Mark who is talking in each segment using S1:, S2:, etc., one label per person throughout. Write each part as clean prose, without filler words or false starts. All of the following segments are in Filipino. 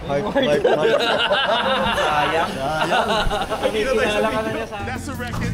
S1: Sayang. Pinilala ka na niya sa akin.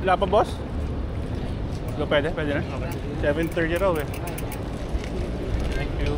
S2: Wala pa, boss? Pwede na. 7:30 raw eh. Thank you.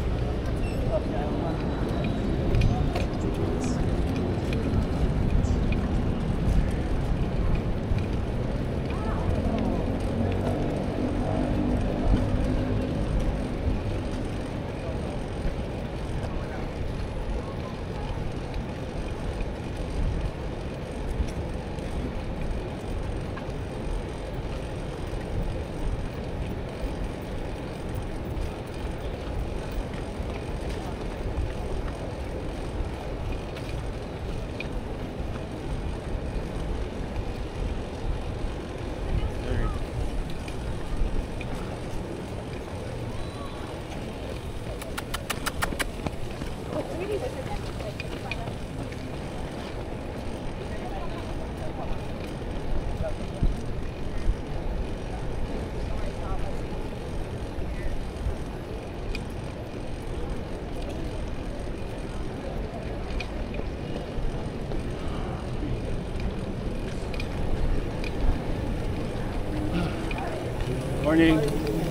S2: Morning.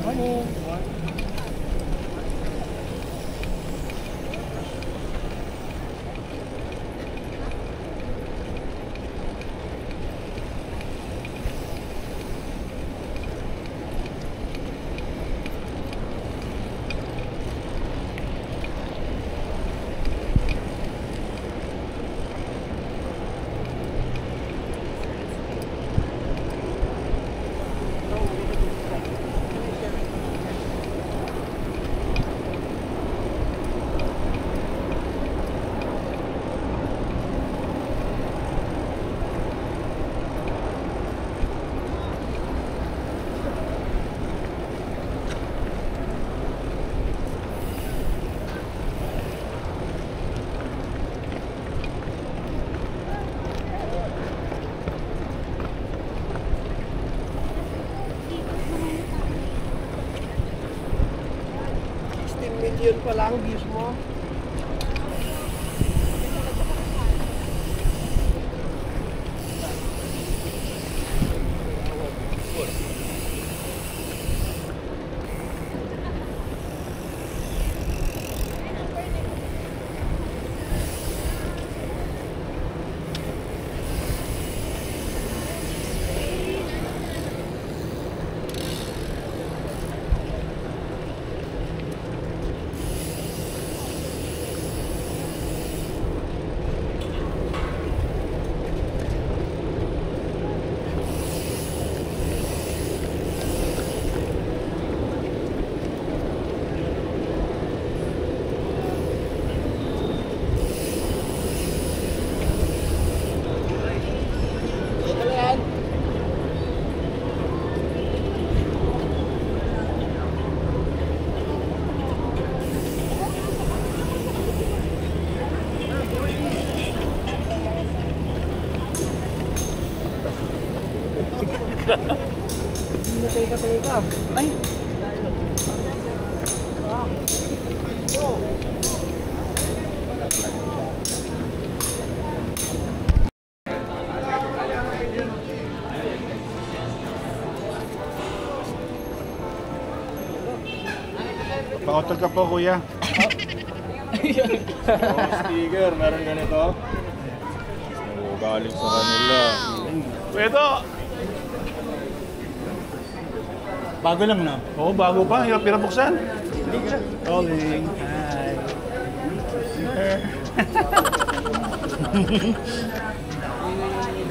S1: Morning. Yun pa lang views mo. Teka. Ay!
S2: Pa-hotel ka po, kuya.
S1: Sticker, meron ganito.
S3: Galing sa kanila.
S2: Pwedo!
S3: Bago lang na.
S2: Oo, bago pa. Hirap buksan. Rolling. Hi.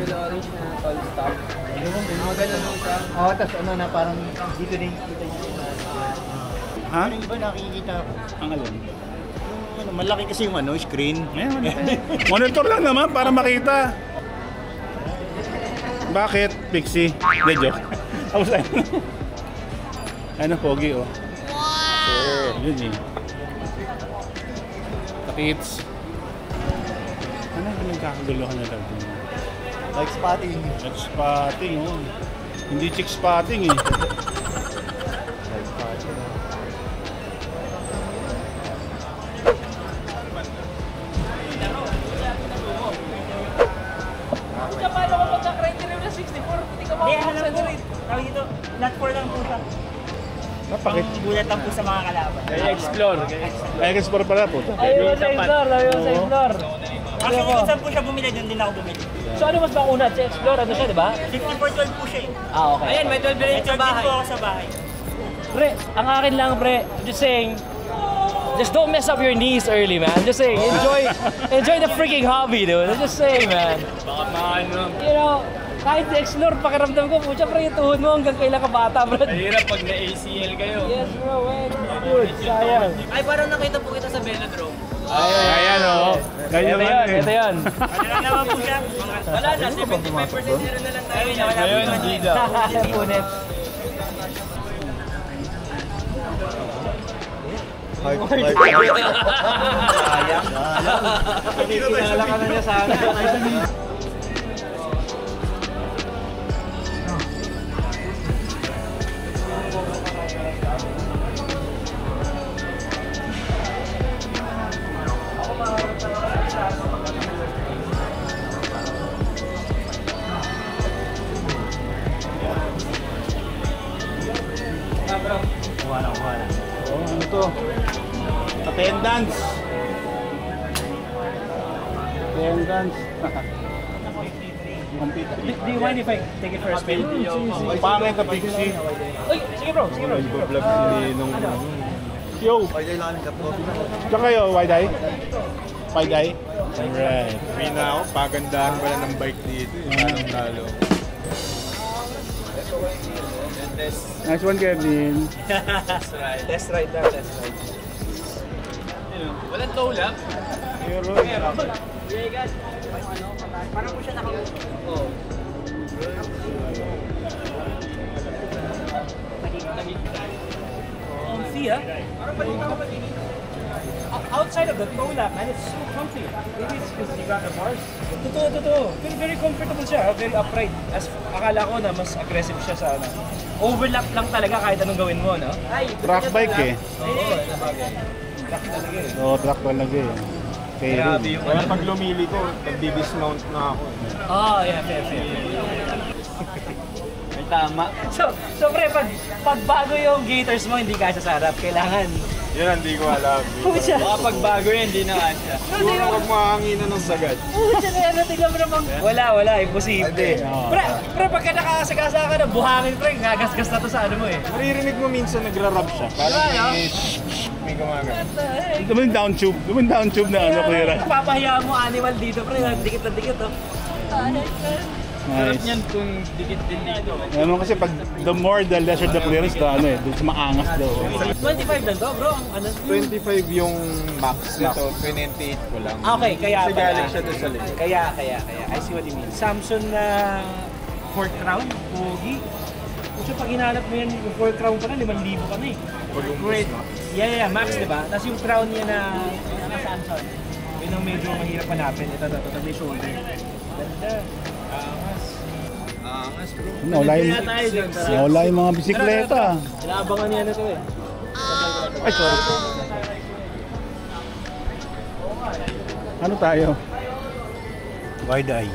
S1: Orange na tall stop. Ganun siya.
S4: Oo, tapos ano na parang dito din kita yung
S2: Ha?
S4: yung iba nakikita ko.
S2: Ang alin?
S4: Yung ano, malaki kasi yung ano, screen.
S2: Ayan, monitor lang naman para makita. Bakit? Pixie? Hindi, joke. Tapos ano, pogi oh. Wow! Yun eh. Takits. Ano yung nagkakaguluhan na lang?
S4: Like spotting.
S2: Like spotting oh. Hindi chick spotting eh.
S4: Like spotting.
S1: Paano ko magka-criteria na 64? Hindi ka makakasal.
S5: Tawag dito, not for lang po sa
S2: Napakit.
S5: bulat lang po sa mga kalaban.
S1: Kaya explore.
S2: Ay, explore pala po.
S1: Ayaw sa explore. Ayaw sa explore.
S5: Actually, kung saan po siya bumili, doon din ako bumili.
S1: So ano mas mauna? Sa explore, ano siya, di ba?
S5: 64-12 po siya eh.
S1: Ah, okay. Ayan, may 12 rin sa
S5: May 12 din
S1: bahay.
S5: po ako sa bahay.
S1: Pre, ang akin lang, pre, just saying, just don't mess up your knees early, man. Just saying, enjoy the freaking hobby, dude. I'm just saying, man.
S3: Baka maano.
S1: You know, kahit explore, pakiramdam ko, pucha, pre, yung tuhod mo hanggang kailan ka bata, bro.
S3: Mahirap pag na-ACL kayo.
S1: Yes, bro, man. Good, sayang.
S6: Ay, parang nakita po kita sa velodrome.
S2: Ayan oh. Ganyan
S1: Ito
S2: lang
S1: yun,
S2: eh.
S1: ito yun.
S5: Ano lang naman po siya?
S6: Wala na, 75% zero na lang tayo.
S3: Ngayon, hindi daw.
S1: Punit.
S4: Heart.
S1: Kinala ka na niya sa akin.
S2: Oh, ano to? Attendance. Attendance.
S1: Do you mind if I take it for a spin?
S2: Pangit na Pixie.
S1: Uy, sige bro, sige bro.
S3: Nag-vlog si Ninong.
S2: Yo.
S4: Pwede lang ka po.
S2: Diyan kayo, wide eye? Wide eye? Alright.
S3: May na ako, pagandahan pala ng bike dito. Talong-talo.
S2: Nice one, Kevin.
S1: Test ride na, test ride.
S6: Walang tow lap.
S5: Parang po siya nakabuto.
S1: See, ah? Outside of the tow lap, man, it's so comfy. Maybe it's because you got the bars. Totoo. Very, very comfortable siya, very upright. As akala ko na mas aggressive siya sa ano. Overlap lang talaga kahit anong gawin mo, no?
S2: Track bike eh.
S1: Track talaga eh.
S2: Oo, track talaga eh.
S3: Grabe yung kaya pag lumili ko, nagdi-dismount na ako.
S1: Oh, yeah, fair.
S3: May tama.
S1: So pre, pag bago yung gators mo, hindi kasya sa harap. Kailangan.
S3: Yun, hindi ko alam.
S1: Pucha.
S3: Baka pag bago yun, hindi na kasya. Siguro pag mahanginan ng sagad.
S1: Pucha na yan, tignan mo namang. Wala, imposible. Pre, pagka nakasagasa ka na, buhangin pre, gagasgas na to sa ano mo eh.
S3: Maririnig mo minsan nagra-rub siya. Parang may gumagano.
S2: Gawin down tube na ano, Kuya Ran.
S1: Papahiya mo animal dito pre, dikit na dikit oh.
S3: Sarap
S2: Nice.
S3: niyan kung dikit din dito.
S2: Ano kasi pag the more the lesser the clearance, the ano eh, doon sa maangas daw.
S1: 25 lang to bro, ano?
S3: 25 yung max nito, 28 ko lang.
S1: Okay, kaya
S3: Kasi
S1: pala.
S3: galing siya doon sa likod.
S1: Kaya. I see what you mean. Samsung na Ford Crown, pogi. Kasi pag hinanap mo yan, yung Ford Crown pa na, 5,000 ka na eh. Great. Yeah, max diba? Tapos yung crown niya na Samsung. Yun ang medyo mahirap hanapin. Ito, may shoulder. Ganda.
S3: Angas bro.
S2: Nawala yung mga bisikleta.
S1: Inaabangan niya na ito eh.
S2: Ay, sorry. Ano tayo?
S4: Wide eye.